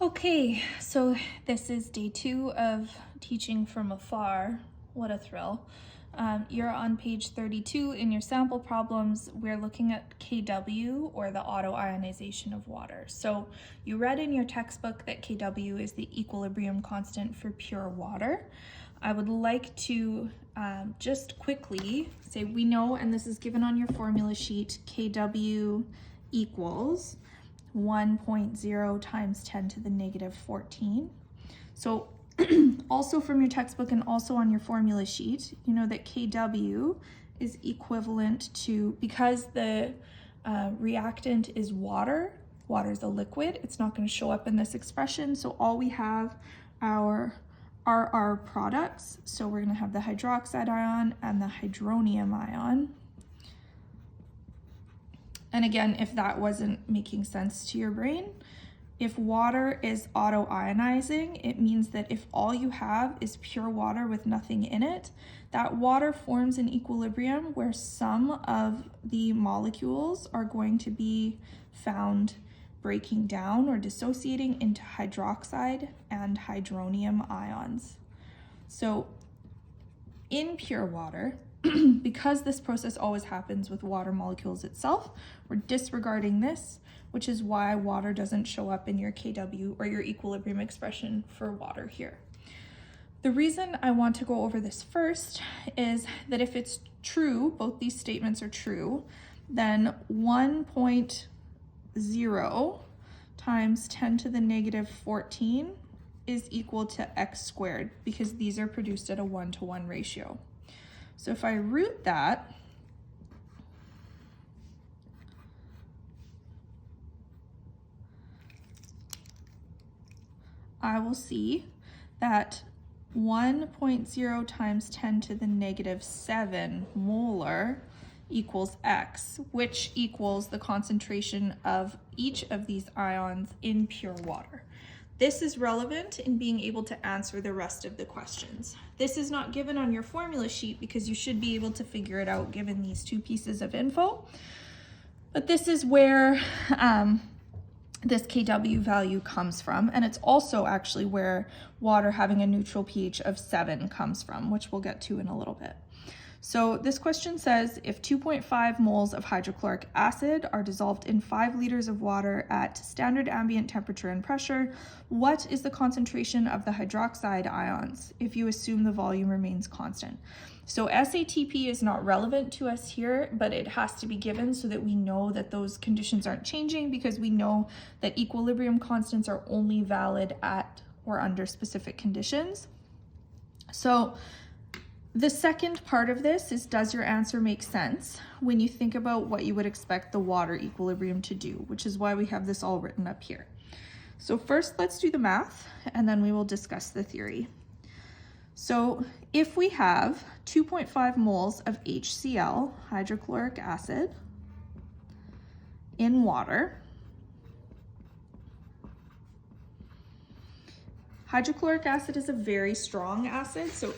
Okay, so this is day 2 of teaching from afar. What a thrill. You're on page 32 in your sample problems. We're looking at Kw, or the auto-ionization of water. So you read in your textbook that Kw is the equilibrium constant for pure water. I would like to just quickly say we know, and this is given on your formula sheet, Kw equals 1.0 times 10 to the negative 14. So also from your textbook and also on your formula sheet, you know that Kw is equivalent to, because the reactant is water, water is a liquid, it's not going to show up in this expression. So all we have are our products. So we're going to have the hydroxide ion and the hydronium ion. And again, if that wasn't making sense to your brain, if water is auto-ionizing, it means that if all you have is pure water with nothing in it, that water forms an equilibrium where some of the molecules are going to be found breaking down or dissociating into hydroxide and hydronium ions. So in pure water, because this process always happens with water molecules itself, we're disregarding this, which is why water doesn't show up in your Kw or your equilibrium expression for water here. The reason I want to go over this first is that if it's true, both these statements are true, then 1.0 times 10 to the negative 14 is equal to x squared, because these are produced at a 1-to-1 ratio. So if I root that, I will see that 1.0 times 10 to the negative 7 molar equals x, which equals the concentration of each of these ions in pure water. This is relevant in being able to answer the rest of the questions. This is not given on your formula sheet because you should be able to figure it out given these two pieces of info. But this is where this Kw value comes from, and it's also actually where water having a neutral pH of 7 comes from, which we'll get to in a little bit. So this question says, if 2.5 moles of hydrochloric acid are dissolved in 5 liters of water at standard ambient temperature and pressure, what is the concentration of the hydroxide ions if you assume the volume remains constant? So SATP is not relevant to us here, but it has to be given so that we know that those conditions aren't changing, because we know that equilibrium constants are only valid at or under specific conditions. So the second part of this is, does your answer make sense when you think about what you would expect the water equilibrium to do, which is why we have this all written up here. So first, let's do the math, and then we will discuss the theory. So if we have 2.5 moles of HCl, hydrochloric acid, in water, hydrochloric acid is a very strong acid, so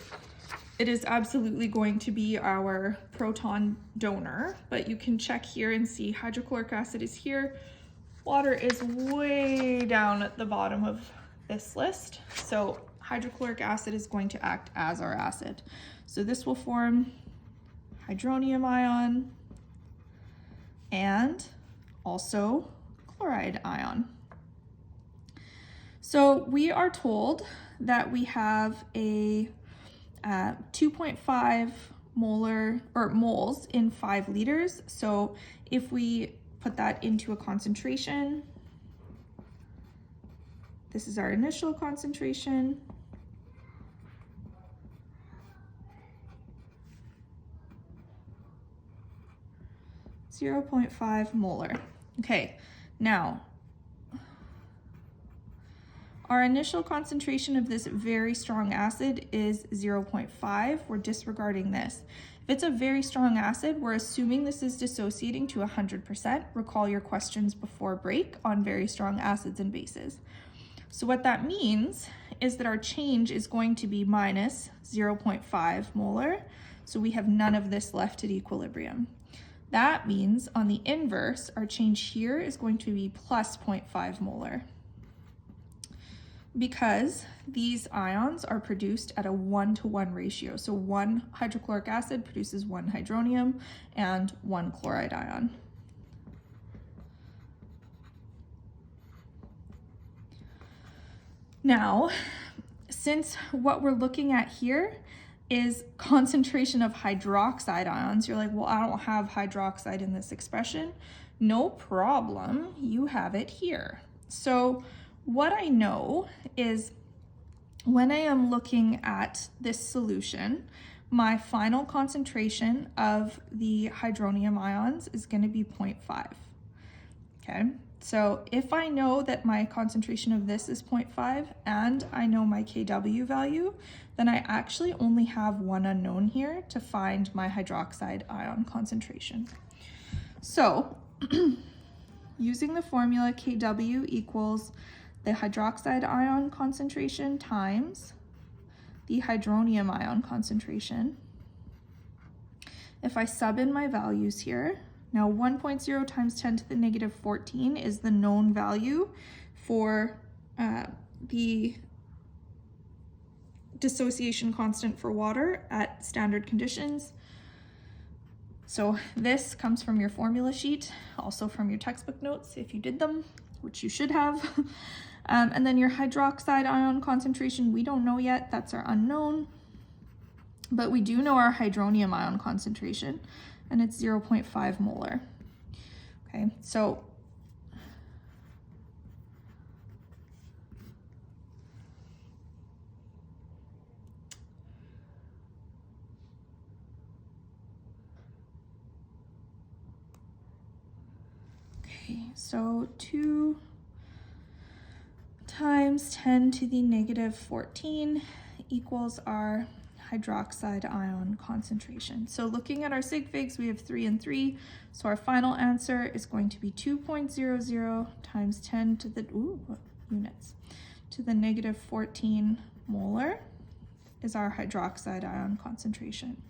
it is absolutely going to be our proton donor, but you can check here and see hydrochloric acid is here. Water is way down at the bottom of this list. So hydrochloric acid is going to act as our acid. So this will form hydronium ion and also chloride ion. So we are told that we have a 2.5 moles in 5 liters. So if we put that into a concentration, this is our initial concentration. .5 molar. Okay, now our initial concentration of this very strong acid is 0.5. We're disregarding this. If it's a very strong acid, we're assuming this is dissociating to 100%. Recall your questions before break on very strong acids and bases. So what that means is that our change is going to be minus 0.5 molar. So we have none of this left at equilibrium. That means on the inverse, our change here is going to be plus 0.5 molar. because these ions are produced at a 1-to-1 ratio. So 1 hydrochloric acid produces 1 hydronium and 1 chloride ion. Now, since what we're looking at here is concentration of hydroxide ions, you're like, well, I don't have hydroxide in this expression. No problem, you have it here. So what I know is when I am looking at this solution, my final concentration of the hydronium ions is going to be 0.5. Okay, so if I know that my concentration of this is 0.5 and I know my Kw value, then I actually only have one unknown here to find my hydroxide ion concentration. So using the formula Kw equals the hydroxide ion concentration times the hydronium ion concentration. If I sub in my values here, now 1.0 times 10 to the negative 14 is the known value for the dissociation constant for water at standard conditions. So this comes from your formula sheet, also from your textbook notes if you did them, which you should have. And then your hydroxide ion concentration, we don't know yet, that's our unknown. But we do know our hydronium ion concentration, and it's 0.5 molar. Okay, so so 2 times 10 to the negative 14 equals our hydroxide ion concentration. So looking at our sig figs, we have 3 and 3. So our final answer is going to be 2.00 times 10 to the units to the negative 14 molar is our hydroxide ion concentration.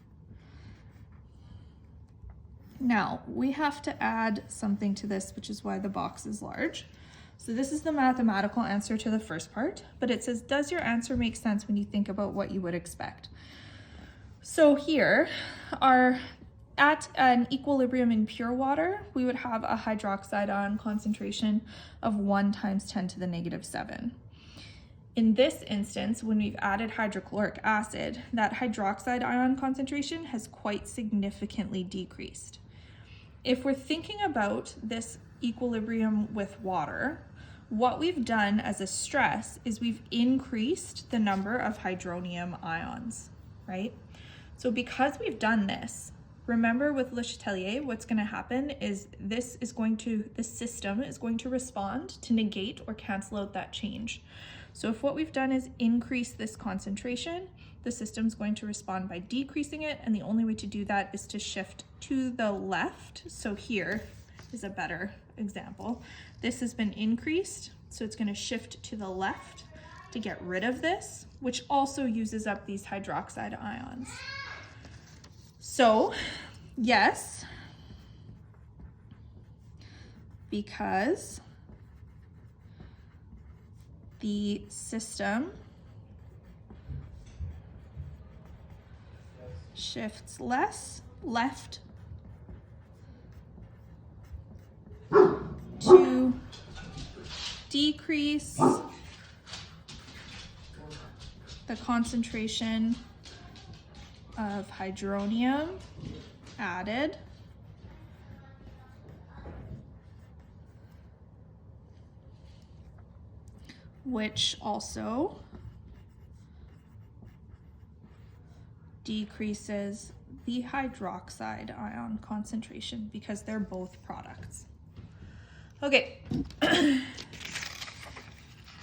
Now we have to add something to this, which is why the box is large. So this is the mathematical answer to the first part, but it says, does your answer make sense when you think about what you would expect? So here are at an equilibrium in pure water, we would have a hydroxide ion concentration of 1 times 10 to the negative 7. In this instance, when we've added hydrochloric acid, that hydroxide ion concentration has quite significantly decreased. If we're thinking about this equilibrium with water, what we've done as a stress is we've increased the number of hydronium ions, right? So because we've done this, remember with Le Chatelier, what's going to happen is the system is going to respond to negate or cancel out that change. So if what we've done is increase this concentration, the system's going to respond by decreasing it, and the only way to do that is to shift to the left. So here is a better example. This has been increased, so it's going to shift to the left to get rid of this, which also uses up these hydroxide ions. So yes, because the system shifts left to decrease the concentration of hydronium added, which also decreases the hydroxide ion concentration because they're both products. Okay.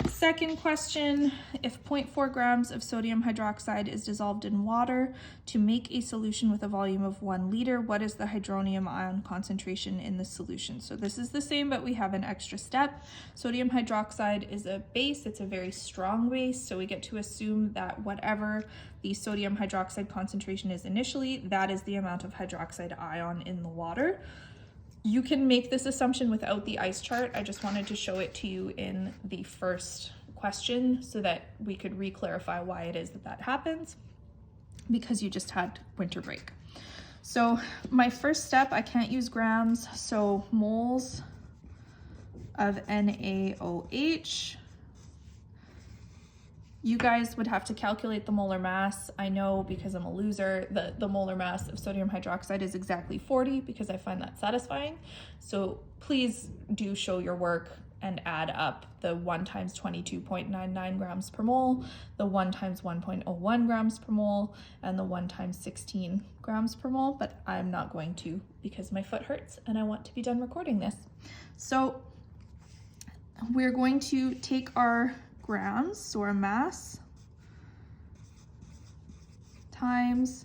Second question, if 0.4 grams of sodium hydroxide is dissolved in water to make a solution with a volume of 1 liter, what is the hydronium ion concentration in the solution? So this is the same, but we have an extra step. Sodium hydroxide is a base, it's a very strong base, so we get to assume that whatever the sodium hydroxide concentration is initially, that is the amount of hydroxide ion in the water. You can make this assumption without the ice chart. I just wanted to show it to you in the first question so that we could re-clarify why it is that that happens, because you just had winter break. So my first step, I can't use grams, so moles of NaOH. You guys would have to calculate the molar mass. I know because I'm a loser, the molar mass of sodium hydroxide is exactly 40 because I find that satisfying. So please do show your work and add up the 1 times 22.99 grams per mole, the 1 times 1.01 grams per mole, and the 1 times 16 grams per mole, but I'm not going to because my foot hurts and I want to be done recording this. So we're going to take our grams, so our mass, times,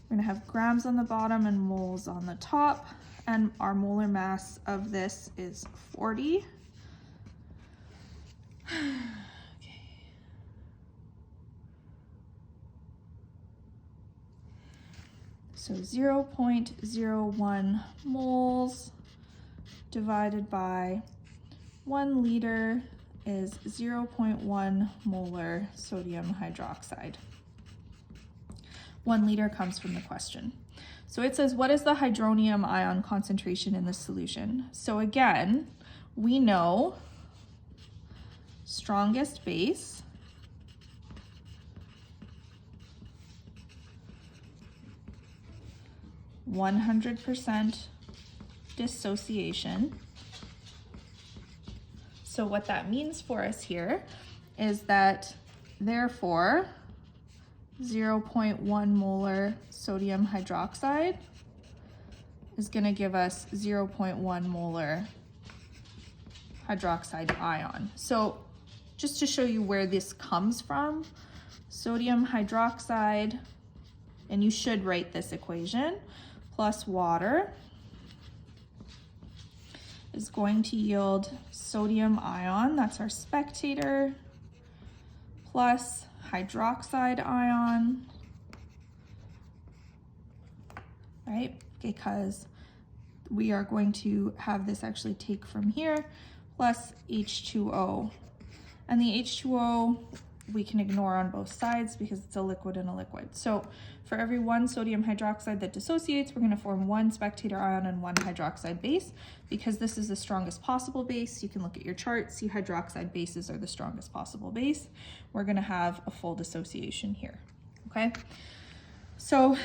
we're gonna have grams on the bottom and moles on the top, and our molar mass of this is 40. Okay. So 0.01 moles divided by 1 liter is 0.1 molar sodium hydroxide. 1 liter comes from the question. So it says, what is the hydronium ion concentration in this solution? So again, we know strongest base (100% dissociation). So what that means for us here is that therefore 0.1 molar sodium hydroxide is going to give us 0.1 molar hydroxide ion. So just to show you where this comes from, sodium hydroxide, and you should write this equation, plus water is going to yield sodium ion, that's our spectator, plus hydroxide ion, right? Because we are going to have this actually take from here, plus H2O. And the H2O we can ignore on both sides because it's a liquid and a liquid. So for every 1 sodium hydroxide that dissociates, we're going to form 1 spectator ion and 1 hydroxide base. Because this is the strongest possible base, you can look at your chart, see hydroxide bases are the strongest possible base. We're going to have a full dissociation here, okay? So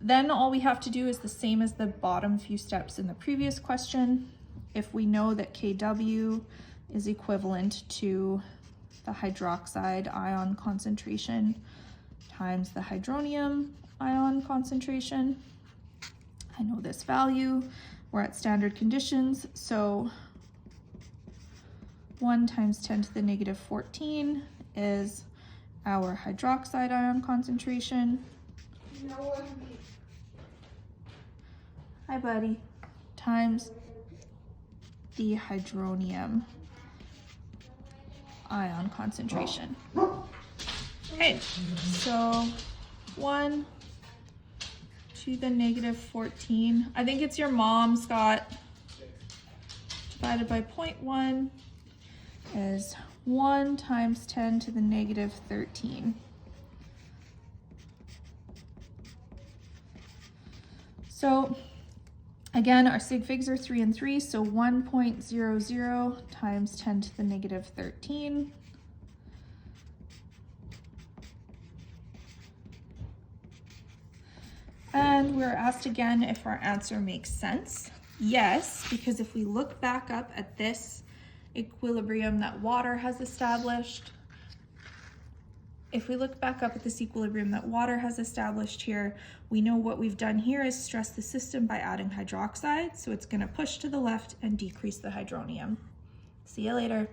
then all we have to do is the same as the bottom few steps in the previous question. If we know that Kw is equivalent to the hydroxide ion concentration times the hydronium ion concentration. I know this value. We're at standard conditions, so 1 times 10 to the negative 14 is our hydroxide ion concentration. Hi, buddy. Times the hydronium ion concentration. Okay, so 1 to the negative 14. I think it's your mom, Scott. Divided by 0.1 is 1 times 10 to the negative 13. So again, our sig figs are 3 and 3, so 1.00 times 10 to the negative 13. And we're asked again if our answer makes sense. Yes, because if we look back up at this equilibrium that water has established, here, we know what we've done here is stress the system by adding hydroxide, so it's going to push to the left and decrease the hydronium. See you later.